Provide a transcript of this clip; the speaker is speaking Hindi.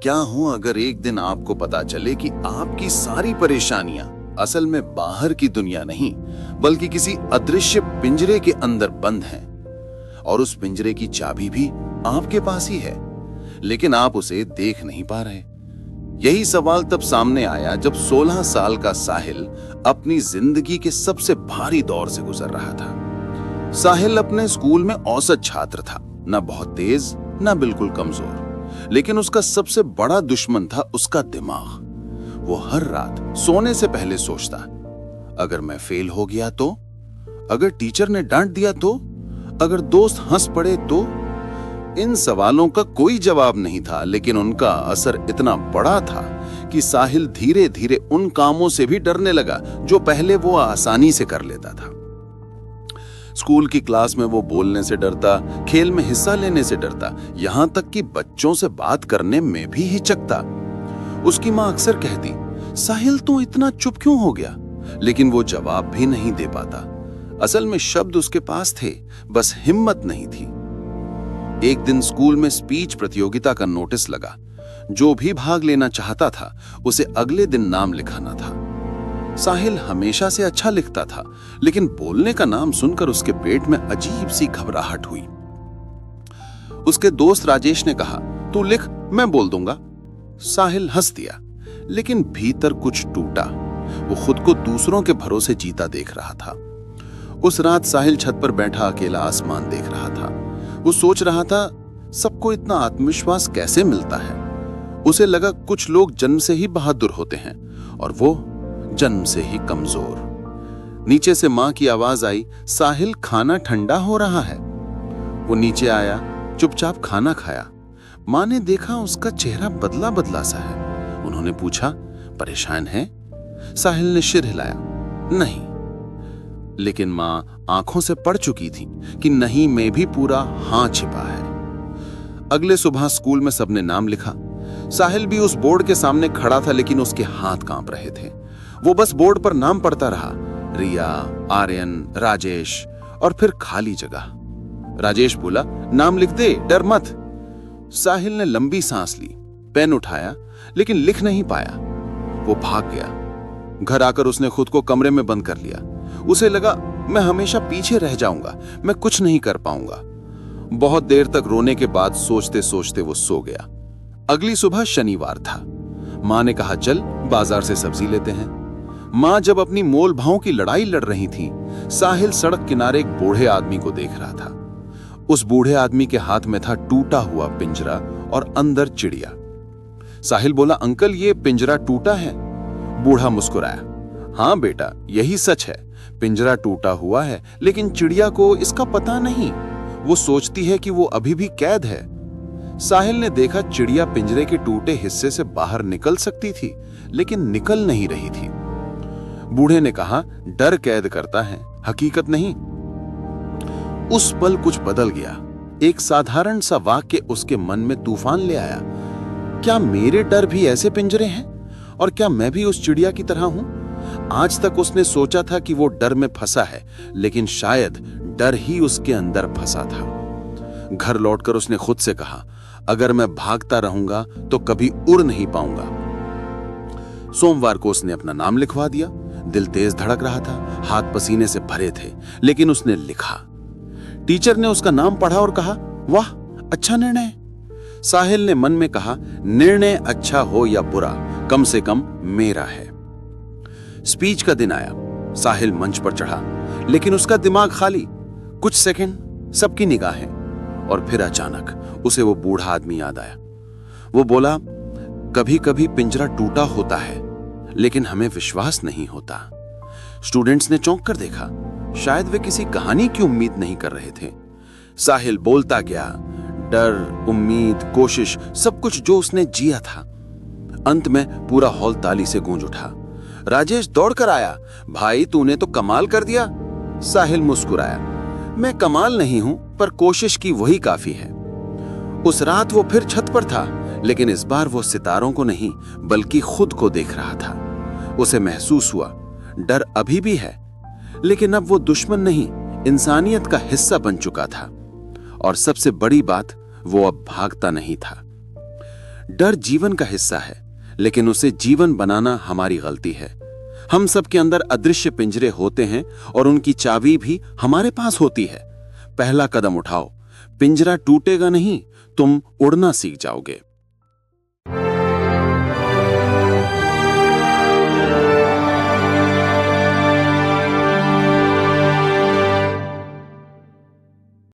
क्या हो अगर एक दिन आपको पता चले कि आपकी सारी परेशानियां असल में बाहर की दुनिया नहीं बल्कि किसी अदृश्य पिंजरे के अंदर बंद हैं और उस पिंजरे की चाबी भी आपके पास ही है, लेकिन आप उसे देख नहीं पा रहे। यही सवाल तब सामने आया जब 16 साल का साहिल अपनी जिंदगी के सबसे भारी दौर से गुजर रहा था। साहिल अपने स्कूल में औसत छात्र था, न बहुत तेज न बिल्कुल कमजोर, लेकिन उसका सबसे बड़ा दुश्मन था उसका दिमाग। वो हर रात सोने से पहले सोचता, अगर मैं फेल हो गया तो, अगर टीचर ने डांट दिया तो, अगर दोस्त हंस पड़े तो। इन सवालों का कोई जवाब नहीं था, लेकिन उनका असर इतना बड़ा था कि साहिल धीरे धीरे उन कामों से भी डरने लगा जो पहले वो आसानी से कर लेता था। स्कूल की क्लास में वो बोलने से डरता, खेल में हिस्सा लेने से डरता, यहां तक कि बच्चों से बात करने में भी हिचकता। उसकी मां अक्सर कहती, साहिल तू इतना चुप क्यों हो गया? लेकिन वो जवाब भी नहीं दे पाता। असल में शब्द उसके पास थे, बस हिम्मत नहीं थी। एक दिन स्कूल में स्पीच प्रतियोगिता का नोटिस लगा। जो भी भाग लेना चाहता था उसे अगले दिन नाम लिखाना था। साहिल हमेशा से अच्छा लिखता था, लेकिन बोलने का नाम सुनकर उसके पेट में अजीब सी घबराहट हुई। उसके दोस्त राजेश ने कहा, तू लिख, मैं बोल दूंगा। साहिल हंस दिया, लेकिन भीतर कुछ टूटा। वो खुद को दूसरों के भरोसे जीता देख रहा था। उस रात साहिल छत पर बैठा अकेला आसमान देख रहा था। वो सोच रहा था, सबको इतना आत्मविश्वास कैसे मिलता है? उसे लगा कुछ लोग जन्म से ही बहादुर होते हैं और वो जन्म से ही कमजोर। नीचे से मां की आवाज आई, साहिल खाना ठंडा हो रहा है। वो नीचे आया, चुपचाप खाना खाया। मां ने देखा उसका चेहरा बदला बदला सा है। उन्होंने पूछा, परेशान है? साहिल ने सिर हिलाया, नहीं। लेकिन मां आंखों से पढ़ चुकी थी कि नहीं में भी पूरा हां छिपा है। अगले सुबह स्कूल में सबने नाम लिखा। साहिल भी उस बोर्ड के सामने खड़ा था, लेकिन उसके हाथ कांप रहे थे। वो बस बोर्ड पर नाम पढ़ता रहा, रिया, आर्यन, राजेश, और फिर खाली जगह। राजेश बोला, नाम लिख दे, डर मत। साहिल ने लंबी सांस ली, पेन उठाया, लेकिन लिख नहीं पाया। वो भाग गया। घर आकर उसने खुद को कमरे में बंद कर लिया। उसे लगा, मैं हमेशा पीछे रह जाऊंगा, मैं कुछ नहीं कर पाऊंगा। बहुत देर तक रोने के बाद सोचते सोचते वो सो गया। अगली सुबह शनिवार था। मां ने कहा, चल बाजार से सब्जी लेते हैं। मां जब अपनी मोल भाव की लड़ाई लड़ रही थी, साहिल सड़क किनारे एक बूढ़े आदमी को देख रहा था। उस बूढ़े आदमी के हाथ में था टूटा हुआ पिंजरा और अंदर चिड़िया। साहिल बोला, अंकल ये पिंजरा टूटा है? बूढ़ा मुस्कुराया, हाँ बेटा, यही सच है। पिंजरा टूटा हुआ है, लेकिन चिड़िया को इसका पता नहीं। वो सोचती है कि वो अभी भी कैद है। साहिल ने देखा चिड़िया पिंजरे के टूटे हिस्से से बाहर निकल सकती थी, लेकिन निकल नहीं रही थी। बूढ़े ने कहा, डर कैद करता है, हकीकत नहीं। उस पल कुछ बदल गया। एक साधारण सा वाक्य उसके मन में तूफान ले आया। क्या मेरे डर भी ऐसे पिंजरे हैं? और क्या मैं भी उस चिड़िया की तरह हूं? आज तक उसने सोचा था कि वो डर में फंसा है, लेकिन शायद डर ही उसके अंदर फंसा था। घर लौटकर उसने खुद से कहा, अगर मैं भागता रहूंगा तो कभी उड़ नहीं पाऊंगा। सोमवार को उसने अपना नाम लिखवा दिया। दिल तेज धड़क रहा था, हाथ पसीने से भरे थे, लेकिन उसने लिखा। टीचर ने उसका नाम पढ़ा और कहा, वाह, अच्छा निर्णय। साहिल ने मन में कहा, निर्णय अच्छा हो या बुरा, कम से कम मेरा है। स्पीच का दिन आया। साहिल मंच पर चढ़ा, लेकिन उसका दिमाग खाली। कुछ सेकंड सबकी निगाहें, और फिर अचानक उसे वो बूढ़ा आदमी याद आया। वो बोला, कभी कभी पिंजरा टूटा होता है, लेकिन हमें विश्वास नहीं होता। स्टूडेंट्स ने चौंक कर देखा। शायद वे किसी कहानी की उम्मीद नहीं कर रहे थे। साहिल बोलता गया, डर, उम्मीद, कोशिश, सब कुछ जो उसने जिया था। अंत में पूरा हॉल ताली से गूंज उठा। राजेश दौड़कर आया, भाई तूने तो कमाल कर दिया। साहिल मुस्कुराया, मैं कमाल नहीं हूं, पर कोशिश की वही काफी है। उस रात वो फिर छत पर था, लेकिन इस बार वो सितारों को नहीं बल्कि खुद को देख रहा था। उसे महसूस हुआ, डर अभी भी है, लेकिन अब वो दुश्मन नहीं, इंसानियत का हिस्सा बन चुका था। और सबसे बड़ी बात, वो अब भागता नहीं था। डर जीवन का हिस्सा है, लेकिन उसे जीवन बनाना हमारी गलती है। हम सबके अंदर अदृश्य पिंजरे होते हैं और उनकी चाबी भी हमारे पास होती है। पहला कदम उठाओ, पिंजरा टूटेगा नहीं, तुम उड़ना सीख जाओगे।